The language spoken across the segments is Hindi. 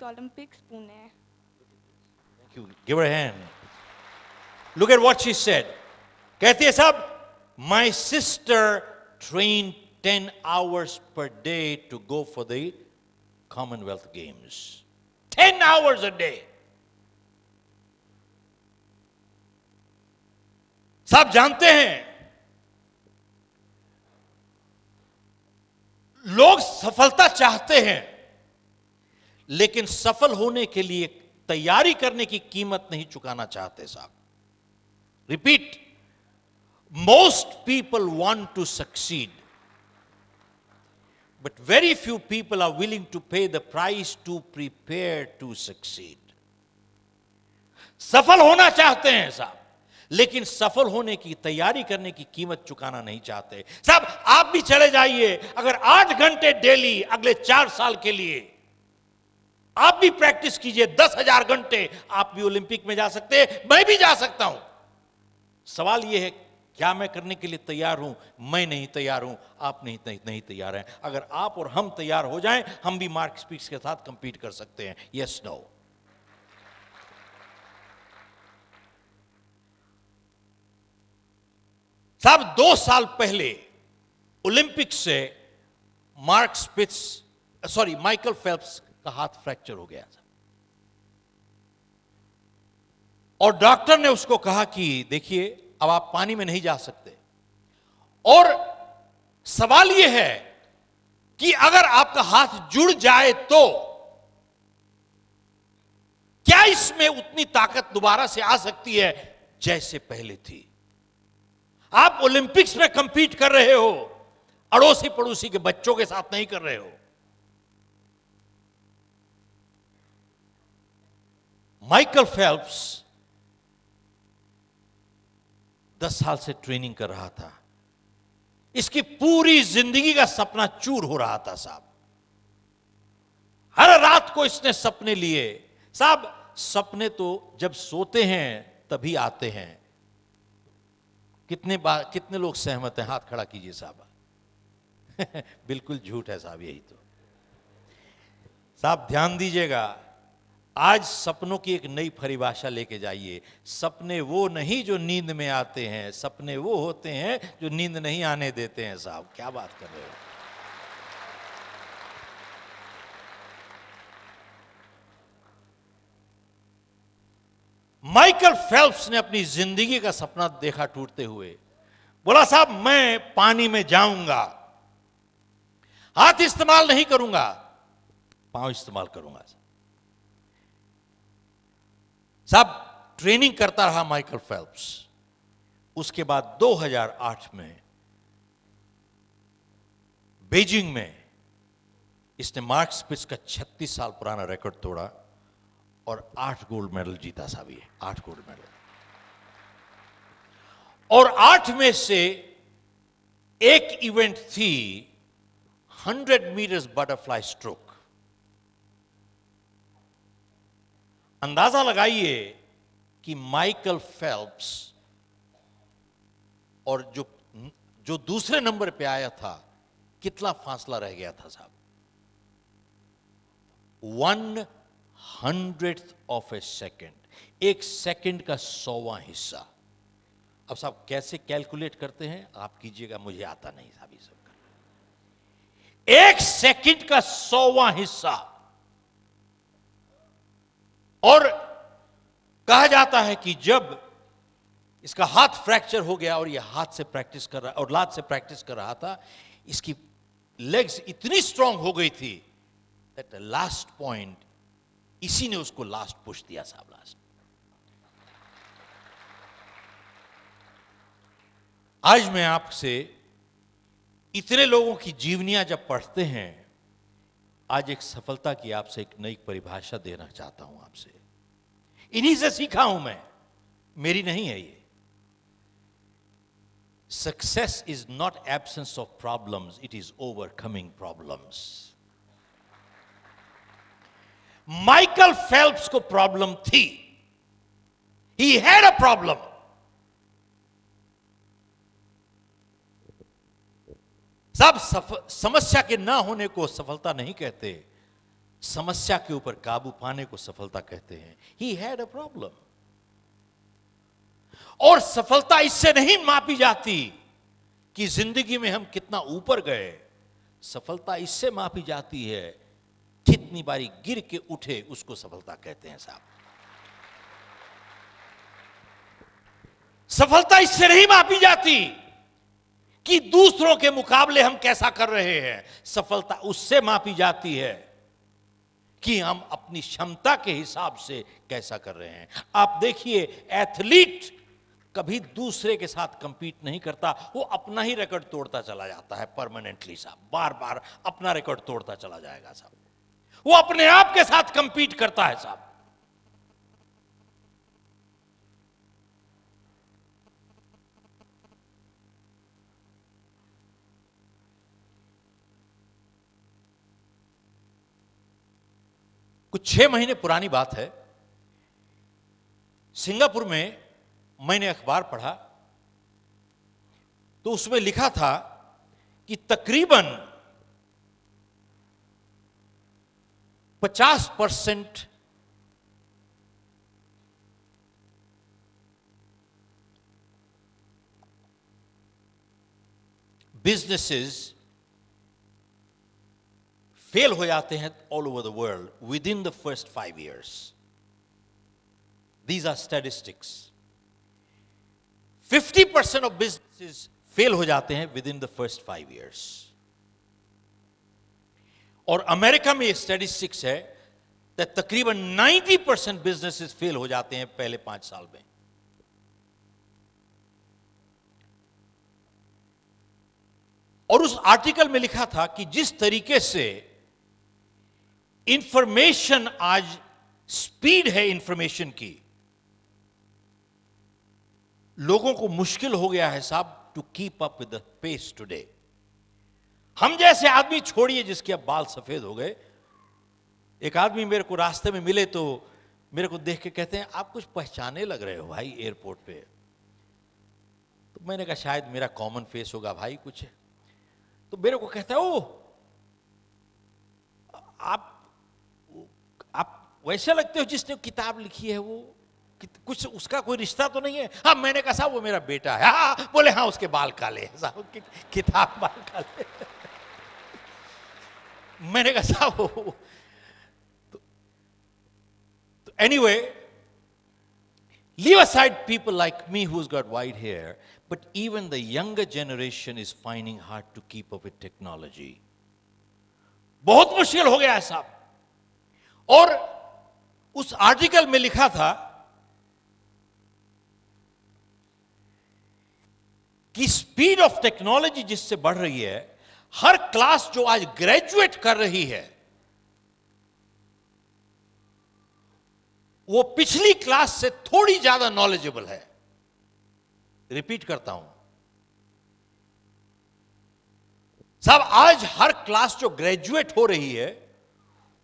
Youth Olympics, Pune. Thank you. Give her a hand. Look at what she said. कहती है साहब, my sister trained 10 hours per day to go for the Commonwealth Games. 10 hours a day. साहब जानते हैं, लोग सफलता चाहते हैं, लेकिन सफल होने के लिए तैयारी करने की कीमत नहीं चुकाना चाहते साहब. Repeat. Most people want to succeed, but very few people are willing to pay the price to prepare to succeed. सफल होना चाहते हैं साहब, लेकिन सफल होने की तैयारी करने की कीमत चुकाना नहीं चाहते साहब. आप भी चले जाइए, अगर 8 घंटे डेली अगले 4 साल के लिए आप भी प्रैक्टिस कीजिए, 10,000 घंटे, आप भी ओलंपिक में जा सकते हैं, मैं भी जा सकता हूं. सवाल यह है, क्या मैं करने के लिए तैयार हूं? मैं नहीं तैयार हूं, आप नहीं तैयार हैं. अगर आप और हम तैयार हो जाएं, हम भी मार्क स्पिट्ज के साथ कंपीट कर सकते हैं. Yes, no. साहब 2 साल पहले ओलंपिक से माइकल फेल्प्स का हाथ फ्रैक्चर हो गया था, और डॉक्टर ने उसको कहा कि देखिए, अब आप पानी में नहीं जा सकते. और सवाल यह है कि अगर आपका हाथ जुड़ जाए तो क्या इसमें उतनी ताकत दोबारा से आ सकती है जैसे पहले थी? आप ओलंपिक्स में कंपीट कर रहे हो, अड़ोसी पड़ोसी के बच्चों के साथ नहीं कर रहे हो. माइकल फेल्प्स 10 साल से ट्रेनिंग कर रहा था. इसकी पूरी जिंदगी का सपना चूर हो रहा था साहब. हर रात को इसने सपने लिए साहब. सपने तो जब सोते हैं तभी आते हैं. कितने लोग सहमत हैं? हाथ खड़ा कीजिए साहब. बिल्कुल झूठ है साहब, यही तो. साहब ध्यान दीजिएगा, आज सपनों की एक नई परिभाषा लेके जाइए. सपने वो नहीं जो नींद में आते हैं, सपने वो होते हैं जो नींद नहीं आने देते हैं साहब. क्या बात कर रहे हो? माइकल फेल्प्स ने अपनी जिंदगी का सपना देखा टूटते हुए. बोला साहब, मैं पानी में जाऊंगा, हाथ इस्तेमाल नहीं करूंगा, पांव इस्तेमाल करूंगा. साहब ट्रेनिंग करता रहा माइकल फेल्प्स. उसके बाद 2008 में बीजिंग में इसने मार्क स्पिट्ज का 36 साल पुराना रिकॉर्ड तोड़ा और 8 गोल्ड मेडल जीता साहब. ये 8 गोल्ड मेडल, और 8 में से एक इवेंट थी 100 मीटर्स बटरफ्लाई स्ट्रोक. अंदाजा लगाइए कि माइकल फेल्प्स और जो दूसरे नंबर पे आया था, कितना फासला रह गया था साहब. 1/100th of A second. एक सेकेंड का 100वां हिस्सा. अब साहब कैसे कैलकुलेट करते हैं आप कीजिएगा, मुझे आता नहीं साहब ये सब. एक सेकेंड का 100वां हिस्सा. और कहा जाता है कि जब इसका हाथ फ्रैक्चर हो गया और यह हाथ से प्रैक्टिस कर रहा और लात से प्रैक्टिस कर रहा था, इसकी लेग्स इतनी स्ट्रांग हो गई थी दैट लास्ट पॉइंट, इसी ने उसको लास्ट पुश दिया साहब. लास्ट आज मैं आपसे इतने लोगों की जीवनियां जब पढ़ते हैं, आज एक सफलता की आपसे एक नई परिभाषा देना चाहता हूं आपसे. इन्हीं से सीखा हूं मैं, मेरी नहीं है ये. Success is not absence of problems, it is overcoming problems. Michael Phelps को प्रॉब्लम थी. He had a problem. सब समस्या के ना होने को सफलता नहीं कहते. समस्या के ऊपर काबू पाने को सफलता कहते हैं। He had a problem. और सफलता इससे नहीं मापी जाती कि जिंदगी में हम कितना ऊपर गए। सफलता इससे मापी जाती है कितनी बारी गिर के उठे, उसको सफलता कहते हैं साहब। सफलता इससे नहीं मापी जाती कि दूसरों के मुकाबले हम कैसा कर रहे हैं। सफलता उससे मापी जाती है कि हम अपनी क्षमता के हिसाब से कैसा कर रहे हैं। आप देखिए, एथलीट कभी दूसरे के साथ कंपीट नहीं करता, वो अपना ही रिकॉर्ड तोड़ता चला जाता है परमानेंटली साहब। बार बार अपना रिकॉर्ड तोड़ता चला जाएगा साहब। वो अपने आप के साथ कंपीट करता है साहब। कुछ 6 महीने पुरानी बात है, सिंगापुर में मैंने अखबार पढ़ा तो उसमें लिखा था कि तकरीबन 50% बिजनेसेस फेल हो जाते हैं all over the world with in the first 5 years. These are statistics. 50% of businesses fail हो जाते हैं with in the first 5 years. और अमेरिका में ये स्टैटिस्टिक्स है कि तकरीबन 90% बिजनेसेस फेल हो जाते हैं पहले 5 साल में। और उस आर्टिकल में लिखा था कि जिस तरीके से इंफॉर्मेशन, आज स्पीड है इंफॉर्मेशन की, लोगों को मुश्किल हो गया है साहब to keep up with the pace today. हम जैसे आदमी छोड़िए जिसके अब बाल सफेद हो गए। एक आदमी मेरे को रास्ते में मिले तो मेरे को देख के कहते हैं, आप कुछ पहचाने लग रहे हो भाई एयरपोर्ट पे। तो मैंने कहा शायद मेरा कॉमन फेस होगा भाई कुछ। तो मेरे को कहता है, ओ आप वैसे लगते हो जिसने किताब लिखी है, वो कुछ उसका कोई रिश्ता तो नहीं है। हाँ, मैंने कहा साहब वो मेरा बेटा है। हाँ, बोले हाँ उसके बाल काले हैं साहब, किताब बाल काले। मैंने कहा साहब तो anyway, leave aside people like me who's got white hair, but even the younger generation is finding hard to keep up with technology. बहुत मुश्किल हो गया है साहब। और उस आर्टिकल में लिखा था कि स्पीड ऑफ टेक्नोलॉजी जिससे बढ़ रही है, हर क्लास जो आज ग्रेजुएट कर रही है वो पिछली क्लास से थोड़ी ज्यादा नॉलेजेबल है। रिपीट करता हूं साहब, आज हर क्लास जो ग्रेजुएट हो रही है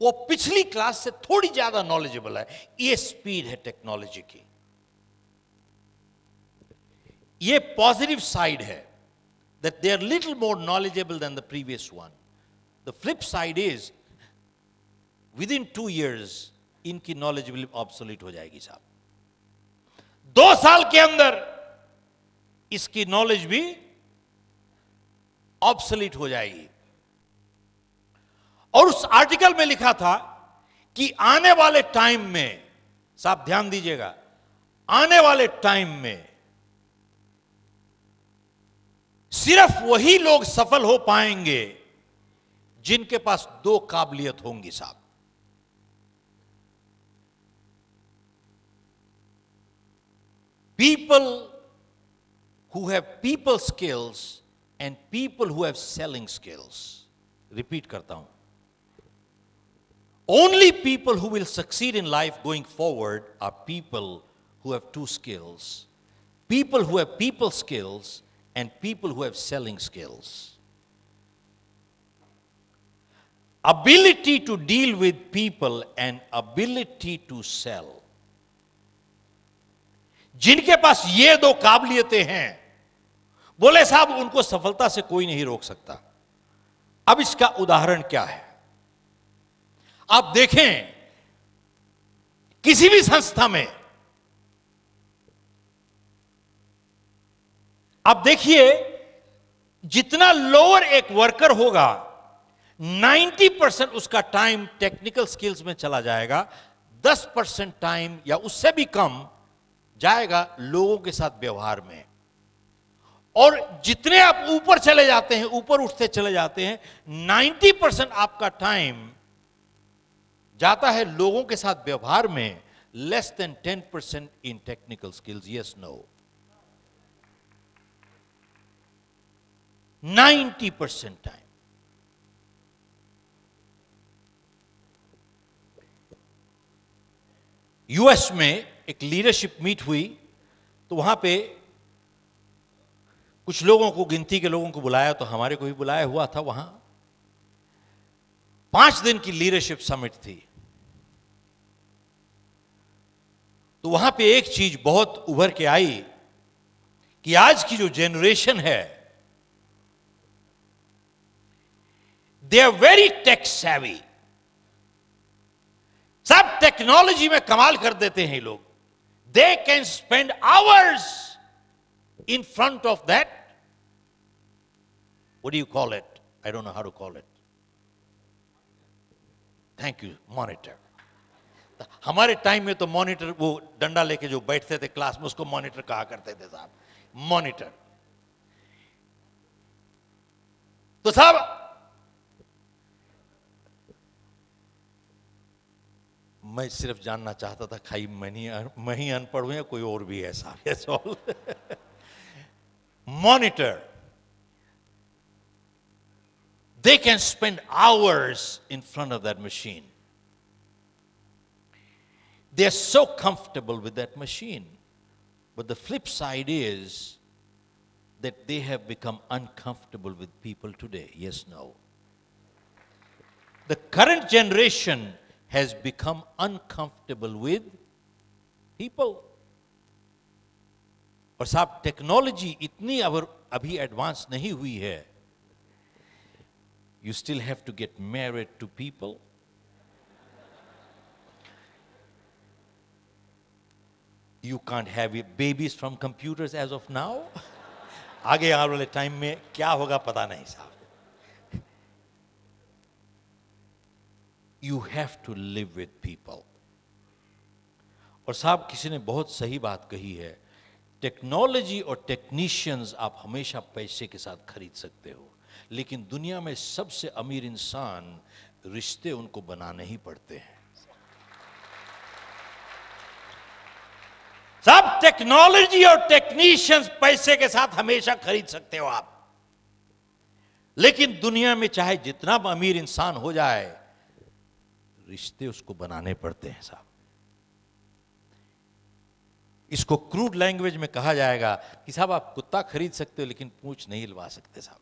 वो पिछली क्लास से थोड़ी ज्यादा नॉलेजेबल है। ये स्पीड है टेक्नोलॉजी की। ये पॉजिटिव साइड है, that they are little more knowledgeable than the previous one. The flip side is within 2 years इनकी नॉलेजेबल ऑब्सोलीट हो जाएगी साहब। 2 साल के अंदर इसकी नॉलेज भी ऑब्सोलीट हो जाएगी। और उस आर्टिकल में लिखा था कि आने वाले टाइम में, साहब ध्यान दीजिएगा, आने वाले टाइम में सिर्फ वही लोग सफल हो पाएंगे जिनके पास 2 काबिलियत होंगी साहब। People who have people skills and people who have selling skills. Repeat करता हूं, only people who will succeed in life going forward are people who have 2 skills. People who have people skills and people who have selling skills. Ability to deal with people and ability to sell. जिनके पास ये 2 काबिलियतें हैं, बोले साहब उनको सफलता से कोई नहीं रोक सकता। अब इसका उदाहरण क्या है? आप देखें किसी भी संस्था में, आप देखिए जितना लोअर एक वर्कर होगा 90% उसका टाइम टेक्निकल स्किल्स में चला जाएगा, 10% टाइम या उससे भी कम जाएगा लोगों के साथ व्यवहार में। और जितने आप ऊपर चले जाते हैं, ऊपर उठते चले जाते हैं, 90% आपका टाइम जाता है लोगों के साथ व्यवहार में, less than 10% in technical skills. Yes no? 90% time. US में एक लीडरशिप मीट हुई, तो वहां पे कुछ लोगों को, गिनती के लोगों को बुलाया, तो हमारे को भी बुलाया हुआ था। वहां 5 दिन की लीडरशिप समिट थी। तो वहां पे एक चीज बहुत उभर के आई कि आज की जो जनरेशन है, they are very tech savvy. सब टेक्नोलॉजी में कमाल कर देते हैं ये लोग। They can spend hours in front of that, what do you call it, I don't know how to call it, thank you, monitor. हमारे टाइम में तो मॉनिटर वो डंडा लेके जो बैठते थे क्लास में, उसको मॉनिटर कहा करते थे साहब, मॉनिटर। तो साहब मैं सिर्फ जानना चाहता था, खाई मैं ही अनपढ़ हूं या कोई और भी है साहब? Monitor, they can spend hours in front of that machine. They are so comfortable with that machine. But the flip side is that they have become uncomfortable with people today. Yes, no? The current generation has become uncomfortable with people. और साहब टेक्नोलॉजी इतनी अभी एडवांस नहीं हुई है, you still have to get married to people. You can't have babies from computers as of now. आगे आने वाले टाइम में क्या होगा पता नहीं साहब। You have to live with people. और साहब किसी ने बहुत सही बात कही है, टेक्नोलॉजी और टेक्नीशियंस आप हमेशा पैसे के साथ खरीद सकते हो, लेकिन दुनिया में सबसे अमीर इंसान, रिश्ते उनको बनाने ही पड़ते हैं। सब टेक्नोलॉजी और टेक्नीशियंस पैसे के साथ हमेशा खरीद सकते हो आप, लेकिन दुनिया में चाहे जितना अमीर इंसान हो जाए, रिश्ते उसको बनाने पड़ते हैं साहब। इसको क्रूड लैंग्वेज में कहा जाएगा कि साहब आप कुत्ता खरीद सकते हो लेकिन पूंछ नहीं हिलवा सकते साहब।